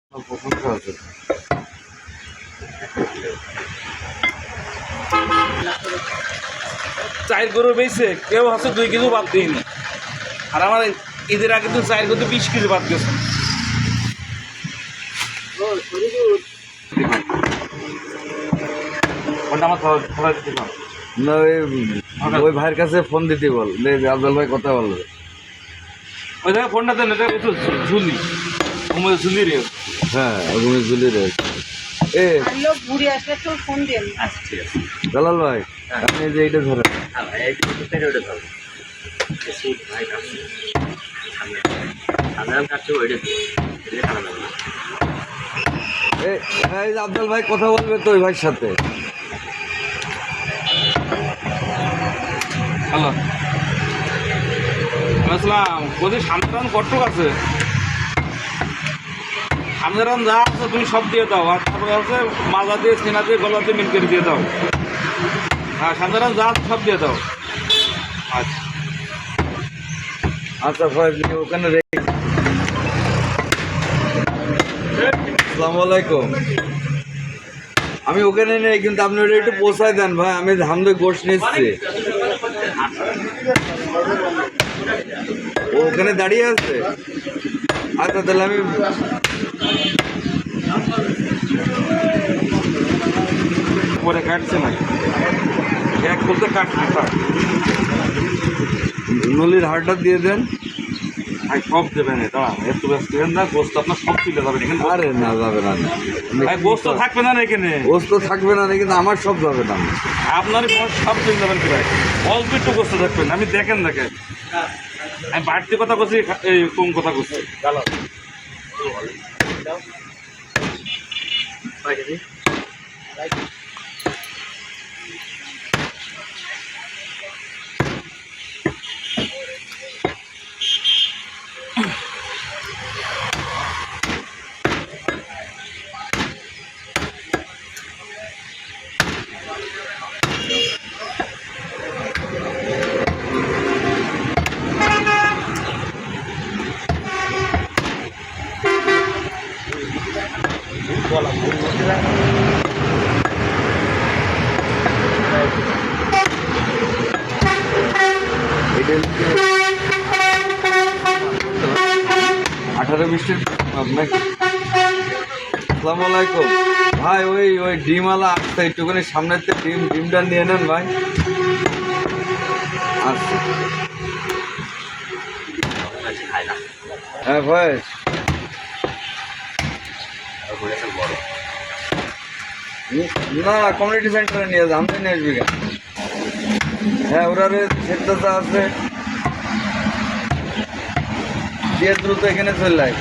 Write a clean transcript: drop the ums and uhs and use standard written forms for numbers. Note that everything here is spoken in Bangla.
চার গরু বেঁচে কেউ হচ্ছে 2 কেজি বাদ দিইনি, আর আমার ঈদের আগে তো 4 গরু 20 কেজি বাদ গেছে। না ওই ভাইয়ের কাছে ফোন দিতে বল, আফজাল ভাই কথা বলবে। ওই জায়গায় ফোনটা দেন, এটা একটু ঝুলি ঘুমে ঝুলি রে। হ্যাঁ ওগুলো ঝুলি রে। এ জালাল ভাই আপনি যে এইটা ধরেন। এই আফজাল ভাই কথা বলবে তো ওই ভাইয়ের সাথে। হ্যালো আসসালাম, বলছি সামনে কটক আছে, সামনে যা আছে তুমি সব দিয়ে দাও, আর তারপরে হচ্ছে মাজা দিয়ে সিনা দিয়ে গলা দিয়ে মিল করে দিয়ে দাও। হ্যাঁ সামনে যা আছে সব দিয়ে দাও। আচ্ছা আচ্ছা ভাই ওখানে রেখে। আসসালামু আলাইকুম। আমি ওখানে নেই, কিন্তু আপনি ওটা একটু পৌঁছায় দেন ভাই, আমি ধামদে গোশ নিচ্ছি। ও ওখানে দাঁড়িয়ে আছে। আচ্ছা তাহলে আমি পরে কাটছে না, এক বলতে কাটছে নলির হাড়টা দিয়ে দেন। ভাই সব দেবেন, এটা একটু ব্যস্ত দেবেন না, গোস্ত আপনার সব তুলে যাবেন এখানে। আরে না যাবে না, ভাই গোস্ত থাকবে না এখানে, গোস্ত থাকবে না, কিন্তু আমার সব যাবে না। আপনারই সব তুলে যাবেন কি ভাই, অল্প একটু গোস্ত থাকবেন। আমি দেখেন আমি বাড়তি কথা বলছি, এই কম কথা বলছি। এটা 18-20 আপনাকে। আসসালামু আলাইকুম ভাই, ওই ডিমওয়ালা আসতে একটুখানি সামনের ডিমটা নিয়ে নেন ভাই। আচ্ছা হ্যাঁ ভাই, না কমিউনিটি সেন্টারে নিয়ে যান, আমি নিয়ে আসবি কেন। হ্যাঁ ওরা সেটা আছে দিয়ে দ্রুত এখানে চলে যায়।